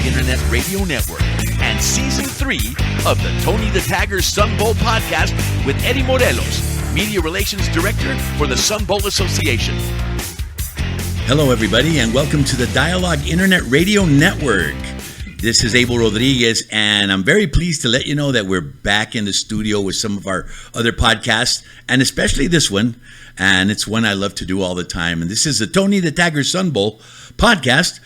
Internet Radio Network and Season 3 of the Tony the Tagger Sun Bowl podcast with Eddie Morelos, Media Relations Director for the Sun Bowl Association. Hello, everybody, and welcome to the Dialogue Internet Radio Network. This is Abel Rodriguez, and I'm very pleased to let you know that we're back in the studio with some of our other podcasts, and especially this one, and it's one I love to do all the time. And this is the Tony the Tagger Sun Bowl podcast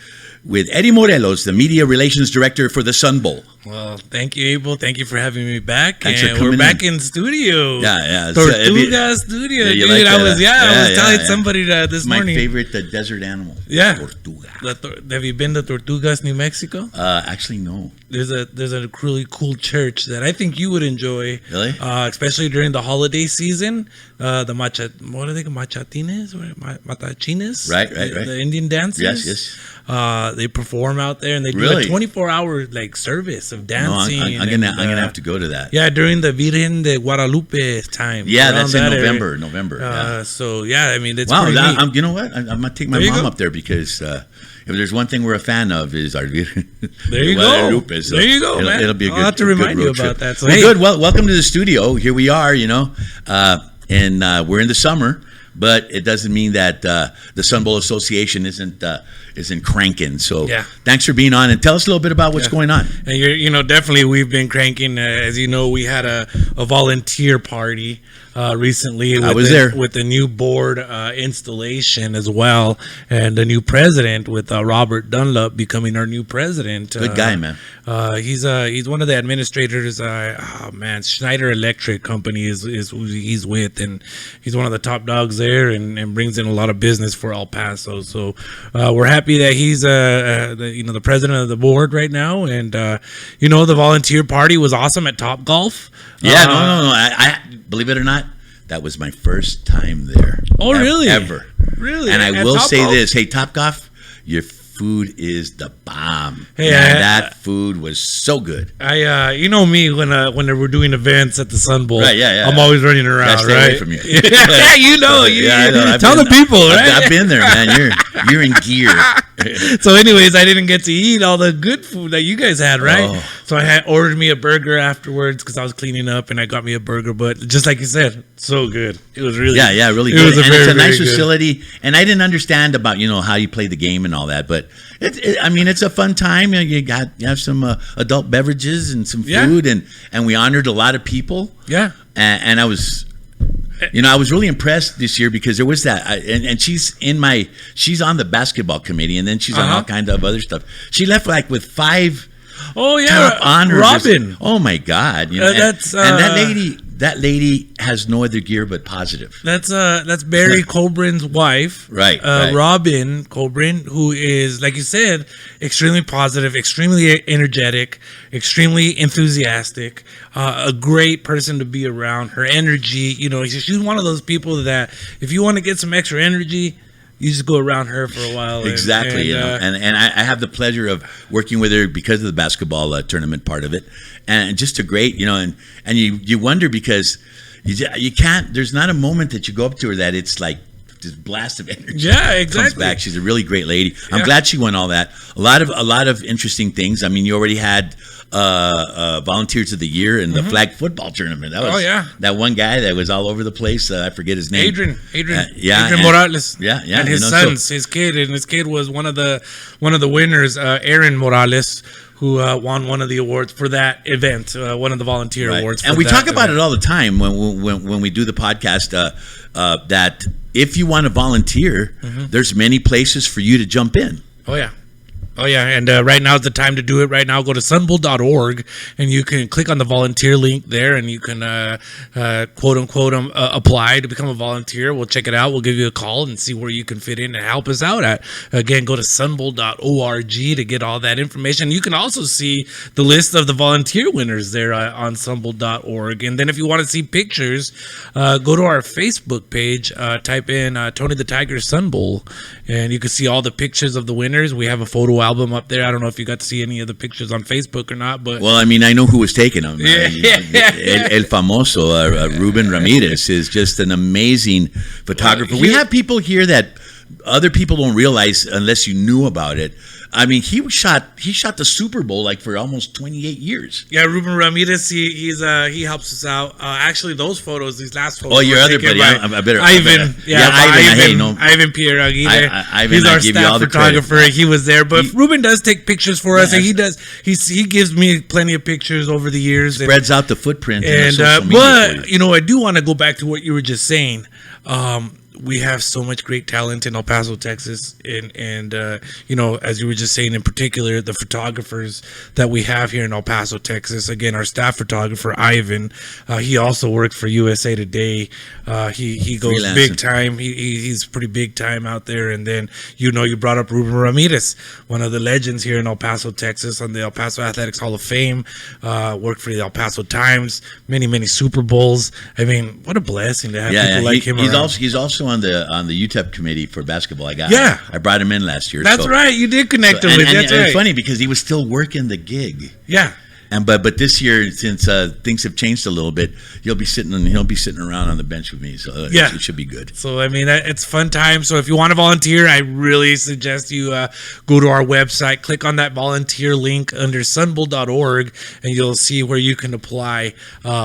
with Eddie Morelos, the Media Relations Director for the Sun Bowl. Well, thank you, Abel. Thank you for having me back. Thanks and for coming we're back in studio. Yeah. Tortuga Studio. You Dude, like that? I was telling somebody this morning. My favorite desert animal. Yeah. Tortuga. Have you been to Tortugas, New Mexico? Actually, no. There's a really cool church that I think you would enjoy. Really? Especially during the holiday season. What are they called? Machatines? Matachines? Right. The Indian dances. Yes. They perform out there, and they do Really? a 24-hour service of dancing. No, I'm gonna have to go to that. Yeah, during the Virgen de Guadalupe time. Yeah, that's in November. November. So yeah, I mean, it's wow. pretty neat. You know what? I'm gonna take my mom up there because if there's one thing we're a fan of is our Virgen. There you go. So there you go, man. It'll be a good. I'll have to remind you road about trip. that. So, well, good. Well, welcome to the studio. Here we are. And we're in the summer, but it doesn't mean that the Sun Bowl Association isn't cranking. So thanks for being on, and tell us a little bit about what's going on. And definitely we've been cranking. As you know, we had a volunteer party recently. I was there with the new board installation as well, and the new president with Robert Dunlap becoming our new president. Good guy, man. He's one of the administrators. Schneider Electric Company is who he's with, and he's one of the top dogs there, and brings in a lot of business for El Paso. So we're happy that he's the president of the board right now, and the volunteer party was awesome at Top Golf. Yeah, no. I believe it or not, that was my first time there. Oh, really? Ever. Really? And I will say Golf? this. Hey, Top Golf, your food is the bomb. Hey, that food was so good. Me when we're doing events at the Sun Bowl. Right, yeah. I'm always running around. Stay right away from you. Yeah, you know. I know. Tell the people, right? I've been there, man. You're in gear. So, anyways, I didn't get to eat all the good food that you guys had, right? Oh. So I had ordered me a burger afterwards because I was cleaning up, and I got me a burger. But just like you said, so good. It was really really good. It was it's a nice facility, and I didn't understand about how you play the game and all that, but it's a fun time. You have some adult beverages and some food, and we honored a lot of people. Yeah, and I was. I was really impressed this year because there was that, and she's on the basketball committee, and then she's on all kind of other stuff. She left with 5 top honors. Robin. Oh my God! That lady has no other gear but positive. That's Barry Colburn's wife, right? Robin Colburn, who is, like you said, extremely positive, extremely energetic, extremely enthusiastic, a great person to be around. Her energy, she's one of those people that if you want to get some extra energy, you just go around her for a while. Exactly, and I have the pleasure of working with her because of the basketball tournament part of it, and just a great, and you wonder because you can't. There's not a moment that you go up to her that it's like this blast of energy. Yeah, exactly. Comes back. She's a really great lady. I'm glad she won all that. A lot of interesting things. I mean, you already had Volunteers of the Year in the flag football tournament. That was that one guy that was all over the place. I forget his name. Adrian Morales. And his sons, his kid was one of the winners, Aaron Morales, who won one of the awards for that event, one of the volunteer awards. And we talk about it all the time when we do the podcast. That if you want to volunteer, there's many places for you to jump in. Oh, yeah. And right now is the time to do it. Right now, go to sunbowl.org, and you can click on the volunteer link there, and you can, quote unquote, apply to become a volunteer. We'll check it out. We'll give you a call and see where you can fit in and help us out at. Again, go to sunbowl.org to get all that information. You can also see the list of the volunteer winners there on sunbowl.org. And then if you want to see pictures, go to our Facebook page, type in Tony the Tiger Sun Bowl, and you can see all the pictures of the winners. We have a photo album up there. I don't know if you got to see any of the pictures on Facebook or not, but well, I mean, I know who was taking them. El famoso Ruben Ramirez is just an amazing photographer. We have people here that other people don't realize unless you knew about it. I mean, he shot the Super Bowl like for almost 28 years. Yeah, Ruben Ramirez, he helps us out. Actually, those photos, these last photos. Oh, your other buddy, I better. Ivan, Ivan Pierre Aguirre. Ivan, he's our give you staff all the photographer. credit. He was there, but Ruben does take pictures for us, and he gives me plenty of pictures over the years. Spreads out the footprint. And but I do want to go back to what you were just saying. We have so much great talent in El Paso, Texas, and as you were just saying, in particular, the photographers that we have here in El Paso, Texas. Again, our staff photographer Ivan, he also worked for USA Today. He goes big time. He's pretty big time out there. And then you brought up Ruben Ramirez, one of the legends here in El Paso, Texas, on the El Paso Athletics Hall of Fame. Worked for the El Paso Times, many Super Bowls. I mean, what a blessing to have people like him. He's also on the UTEP committee for basketball. I brought him in last year. That's right. You did connect him with. That's right. It's funny because he was still working the gig. Yeah. But this year, since things have changed a little bit, he'll be sitting around on the bench with me. So it should be good. So I mean, it's fun time. So if you want to volunteer, I really suggest you go to our website, click on that volunteer link under sunbowl.org, and you'll see where you can apply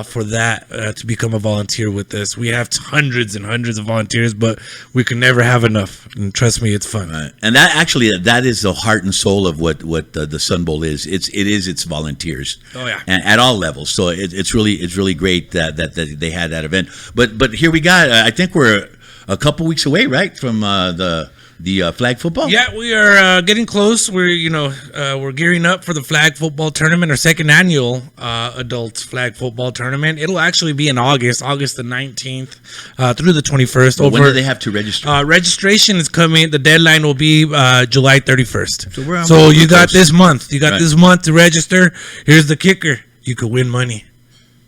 for that to become a volunteer with us. We have hundreds and hundreds of volunteers, but we can never have enough. And trust me, it's fun. Right. And that is the heart and soul of what the Sun Bowl is. It's volunteers. Oh yeah, and at all levels. So it's really great that they had that event. But here we got. I think we're a couple weeks away, right, from the flag football. Yeah, we are getting close. We're gearing up for the flag football tournament, our second annual adults flag football tournament. It'll actually be in August the 19th through the 21st. When do they have to register? Registration is coming. The deadline will be July 31st. So you got this month. You got this month to register. Here's the kicker: you could win money.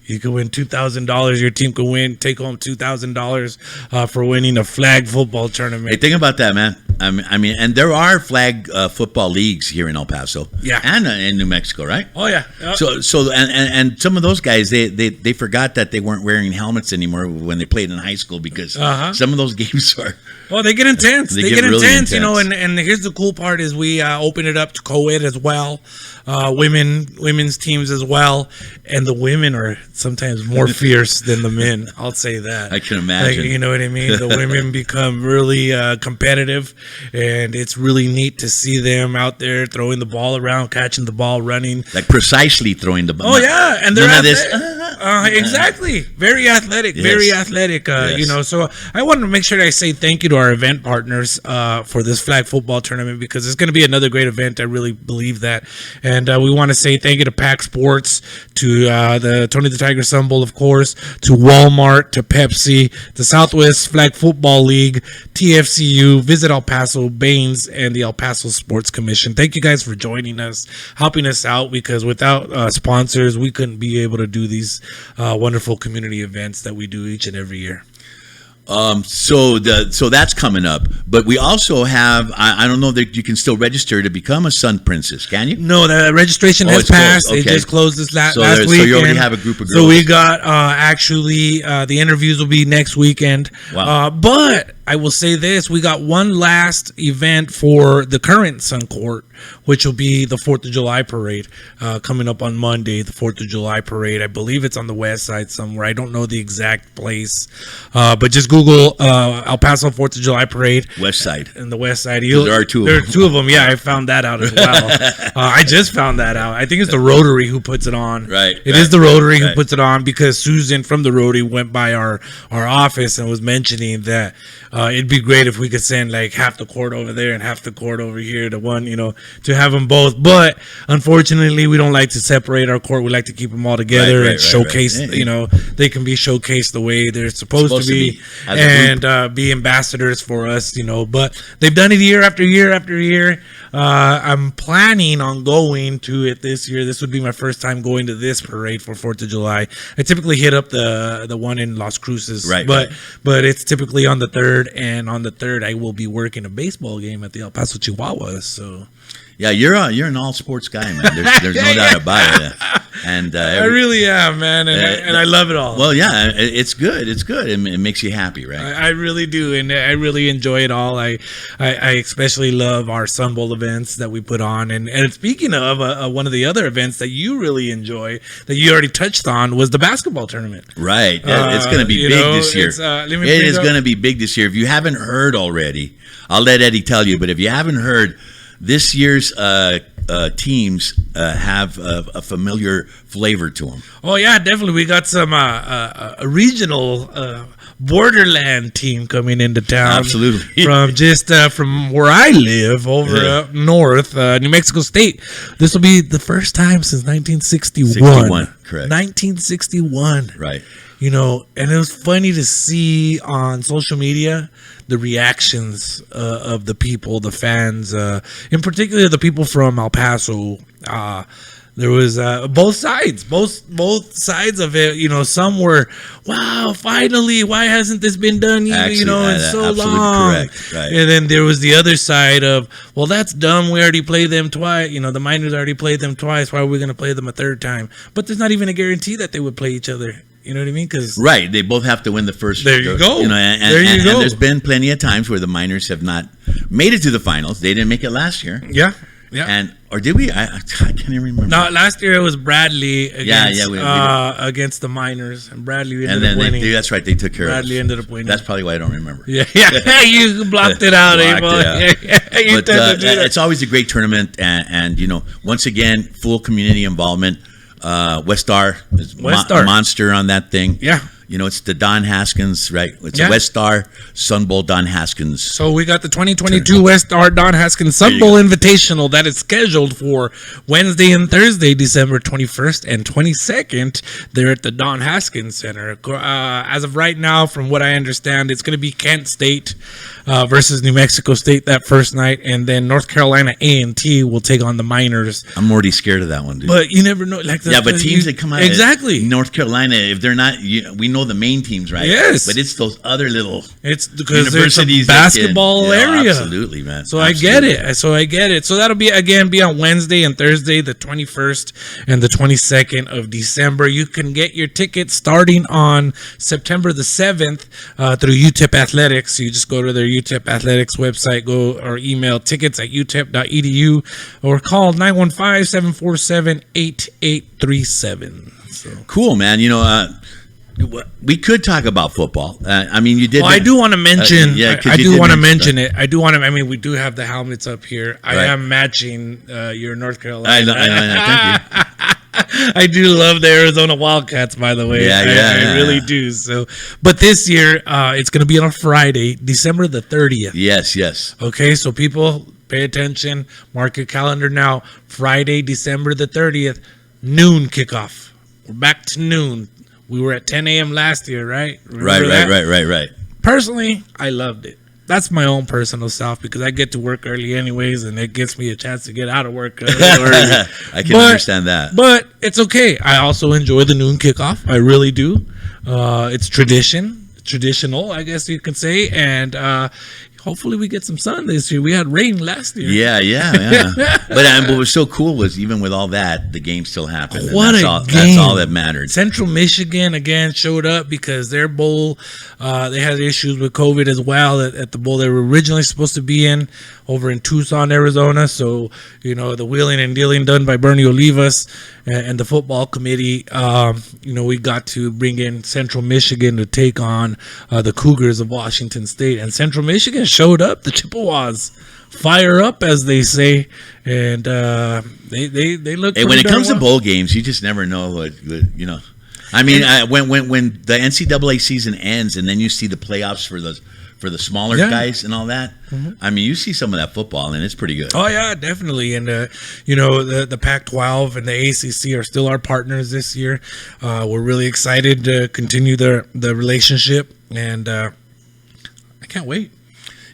You could win $2,000. Your team could take home $2,000 for winning a flag football tournament. Hey, think about that, man. I mean, and there are flag football leagues here in El Paso, and in New Mexico, right? Oh yeah. So and some of those guys they forgot that they weren't wearing helmets anymore when they played in high school because some of those games are. Well, they get intense. They get really intense, and here's the cool part is we open it up to co-ed as well, women's teams as well, and the women are sometimes more fierce than the men. I'll say that. I can imagine. You know what I mean? The women become really competitive, and it's really neat to see them out there throwing the ball around, catching the ball, running. Like precisely throwing the ball. Oh, yeah, and they're exactly. Very athletic, very athletic. So I wanted to make sure that I say thank you to our event partners for this flag football tournament because it's going to be another great event. I really believe that. And we want to say thank you to PAC Sports, to the Tony the Tiger Sun Bowl, of course, to Walmart, to Pepsi, the Southwest Flag Football League, TFCU, Visit El Paso, Baines, and the El Paso Sports Commission. Thank you guys for joining us, helping us out, because without sponsors, we couldn't be able to do these wonderful community events that we do each and every year. So that's coming up, but we also have, I don't know that you can still register to become a Sun Princess, can you? No, the registration has passed. Okay. It just closed this last week. So you already have a group of girls. So we got, the interviews will be next weekend. Wow. But I will say this, we got one last event for the current Sun Court, which will be the 4th of July parade, coming up on Monday, the 4th of July parade. I believe it's on the west side somewhere. I don't know the exact place, but just Google El Paso 4th of July parade. West side. And the west side. There are two of them. There are two of them. Yeah, I found that out as well. I just found that out. I think it's the Rotary who puts it on. Right. It is the Rotary who puts it on, because Susan from the Rotary went by our office and was mentioning that it'd be great if we could send like half the court over there and half the court over here to one, to have them both. But unfortunately, we don't like to separate our court. We like to keep them all together and showcase, they can be showcased the way they're supposed to be and be ambassadors for us, but they've done it year after year after year. I'm planning on going to it this year. This would be my first time going to this parade for 4th of July. I typically hit up the one in Las Cruces, but it's typically on the 3rd, and on the 3rd I will be working a baseball game at the El Paso Chihuahuas. So yeah, you're an all sports guy, man. There's no doubt about it. And I really am, man, and I love it all. Well, yeah, it's good. It's good. It makes you happy, right? I really do, and I really enjoy it all. I especially love our Sun Bowl events that we put on. And speaking of one of the other events that you really enjoy, that you already touched on, was the basketball tournament. Right. It's going to be big this year. It is going to be big this year. If you haven't heard already, I'll let Eddie tell you, but if you haven't heard, this year's teams have a familiar flavor to them. Oh, yeah, definitely. We got some a regional borderland team coming into town. Absolutely. From where I live over up north, New Mexico State. This will be the first time since 1961. 61, correct. 1961. Right. You know, and it was funny to see on social media the reactions of the people, the fans, in particular the people from El Paso. There was both sides of it. You know, some were, wow, finally, why hasn't this been done? In so long. Correct. Right. And then there was the other side of, well, that's dumb. We already played them twice. You know, the Miners already played them twice. Why are we going to play them a third time? But there's not even a guarantee that they would play each other. You know what I mean? Right, they both have to win the first. There you go. You know, there you go. And there's been plenty of times where the Miners have not made it to the finals. They didn't make it last year. Yeah. Or did we? I can't even remember. No, last year it was Bradley against, we against the Miners, and Bradley ended up winning. That's right, they took care of us. Bradley ended up winning. That's probably why I don't remember. Yeah, you blocked it out, It's always a great tournament, and you know, once again, full community involvement. West Star is monster on that thing. Yeah. You know, it's the Don Haskins, right? It's a West Star Sun Bowl Don Haskins. So we got the 2022 West Star Don Haskins Sun Bowl Invitational that is scheduled for Wednesday and Thursday, December 21st and 22nd. They're at the Don Haskins Center. As of right now, from what I understand, it's going to be Kent State versus New Mexico State that first night, and then North Carolina A&T will take on the Miners. I'm already scared of that one, dude. But you never know. But teams that come out exactly of North Carolina, if they're not, we know the main teams, right? Yes. But it's those other little because there's a basketball area. Absolutely, man. So I get it. So that'll be on Wednesday and Thursday, the 21st and the 22nd of December. You can get your tickets starting on September the 7th through UTEP Athletics. You just go to their UTEP Athletics website, or email tickets@utep.edu, or call 915-747-8837. So. Cool, man. You know, we could talk about football. I mean, you did. Well, I do want to mention. I do want to mention it. I do want to. I mean, we do have the helmets up here. I am matching your North Carolina. I know. Thank you. I do love the Arizona Wildcats, by the way. I really do. So, but this year, it's going to be on a Friday, December the 30th. Yes. Okay, so people pay attention. Mark your calendar now. Friday, December the 30th, noon kickoff. We're back to noon. We were at 10 a.m. last year, right? Right. Personally, I loved it. That's my own personal self, because I get to work early anyways, and it gives me a chance to get out of work early. I can understand that. But it's okay. I also enjoy the noon kickoff. I really do. It's traditional, I guess you can say. And hopefully we get some sun this year. We had rain last year. Yeah. But what was so cool was, even with all that, the game still happened. What a game. That's all that mattered. Central Michigan, again, showed up because their bowl, they had issues with COVID as well at the bowl they were originally supposed to be in over in Tucson, Arizona. So, you know, the wheeling and dealing done by Bernie Olivas and the football committee, we got to bring in Central Michigan to take on the Cougars of Washington State. And Central Michigan showed up. The Chippewas fire up, as they say, and they look. Hey, when it comes to bowl games, you just never know what you know. I mean, when the NCAA season ends, and then you see the playoffs for the smaller guys and all that. Mm-hmm. I mean, you see some of that football, and it's pretty good. Oh yeah, definitely. And the Pac-12 and the ACC are still our partners this year. We're really excited to continue the relationship, and I can't wait.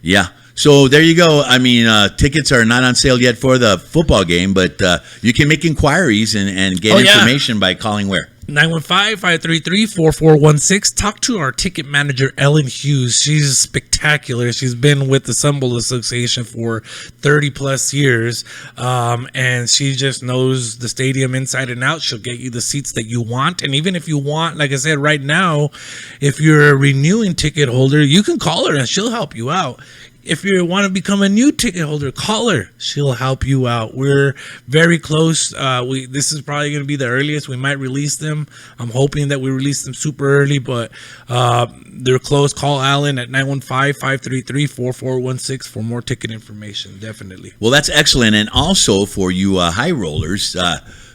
Yeah. So there you go. I mean, tickets are not on sale yet for the football game, but you can make inquiries and get information by calling where? 915-533-4416. Talk to our ticket manager, Ellen Hughes. She's spectacular. She's been with the Sun Bowl Association for 30 plus years. And she just knows the stadium inside and out. She'll get you the seats that you want. And even if you want, like I said, right now, if you're a renewing ticket holder, you can call her and she'll help you out. If you want to become a new ticket holder, call her. She'll help you out. We're very close. This is probably going to be the earliest we might release them. I'm hoping that we release them super early, but they're close. Call Alan at 915-533-4416 for more ticket information. Definitely. Well, that's excellent. And also for you high rollers,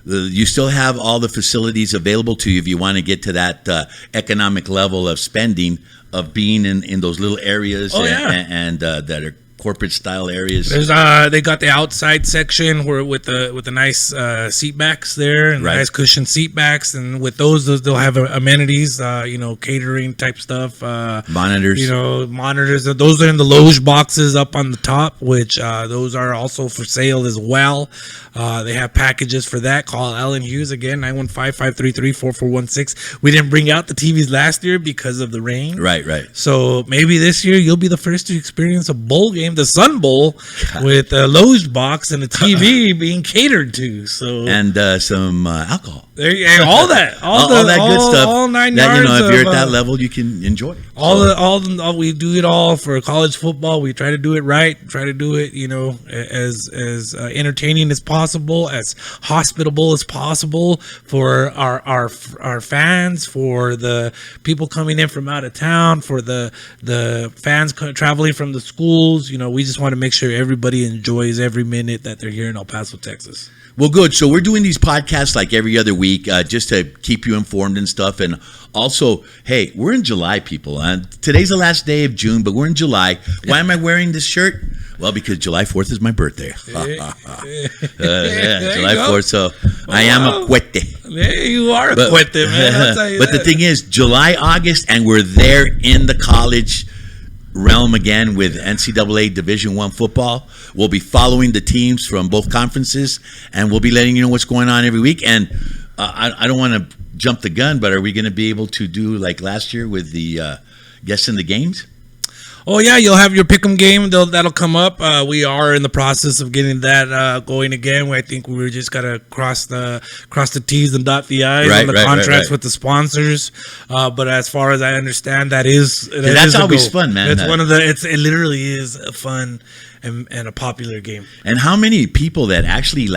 you still have all the facilities available to you if you want to get to that economic level of spending, of being in those little areas and that are corporate style areas. There's they got the outside section where with the nice seat backs there and nice cushioned seat backs, and with those they'll have amenities, catering type stuff, monitors. Monitors. Those are in the loge boxes up on the top, which those are also for sale as well. They have packages for that. Call Ellen Hughes again, 915-533-4416. We didn't bring out the TVs last year because of the rain. Right. So maybe this year you'll be the first to experience a bowl game, the Sun Bowl, with a loge box and a TV being catered to. So and some alcohol. All that good stuff. All 9 yards. If you're at that level, you can enjoy. We do it all for college football. We try to do it right. Try to do it, as entertaining as possible, as hospitable as possible for our fans, for the people coming in from out of town, for the fans traveling from the schools. We just want to make sure everybody enjoys every minute that they're here in El Paso, Texas. Well, good. So we're doing these podcasts like every other week, just to keep you informed and stuff. And also, hey, we're in July, people. Today's the last day of June, but we're in July. Why am I wearing this shirt? Well, because July 4th is my birthday. July 4th. So I am a cuete. Yeah, you are a cuete, man. I'll tell you but the thing is, July, August, and we're there in the college realm again with NCAA Division I football. We'll be following the teams from both conferences, and we'll be letting you know what's going on every week. And I don't want to jump the gun, but are we going to be able to do like last year with the guessing the games? Oh yeah, you'll have your pick'em game. That'll come up. We are in the process of getting that going again. I think we just gotta cross the T's and dot the I's on the contracts with the sponsors. But as far as I understand, that's always fun, man. It's it literally is a fun and a popular game. And how many people that actually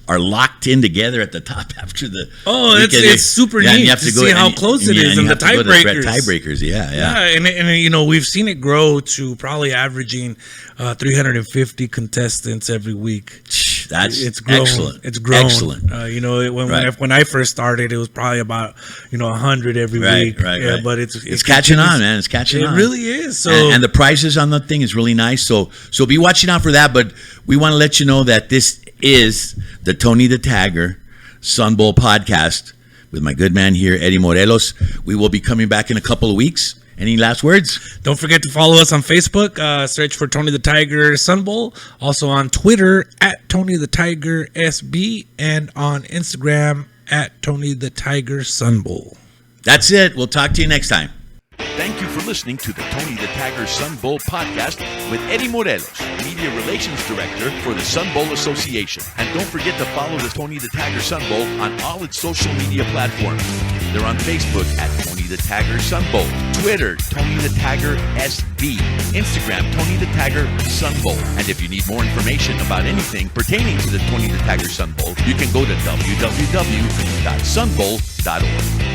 are locked in together at the top after the. Oh, it's super neat to see how close it is, and the tiebreakers. Yeah, and we've seen it grow to probably averaging 350 contestants every week. It's grown. Excellent. It's grown. Excellent. When I first started, it was probably about 100 every week. Right. But it's catching on, man. It's catching on. It really is. So and the prices on the thing is really nice. So be watching out for that. But we want to let you know that this is the Tony the Tagger Sun Bowl podcast with my good man here, Eddie Morelos. We will be coming back in a couple of weeks. Any last words? Don't forget to follow us on Facebook. Search for Tony the Tiger Sun Bowl. Also on Twitter at Tony the Tiger SB, and on Instagram at Tony the Tiger Sun Bowl. That's it. We'll talk to you next time. Thank you for listening to the Tony the Tiger Sun Bowl podcast with Eddie Morelos, Media Relations Director for the Sun Bowl Association. And don't forget to follow the Tony the Tiger Sun Bowl on all its social media platforms. They're on Facebook at Tony the Tiger Sun Bowl, Twitter, Tony the Tiger SB, Instagram, Tony the Tiger Sun Bowl. And if you need more information about anything pertaining to the Tony the Tiger Sun Bowl, you can go to www.sunbowl.org.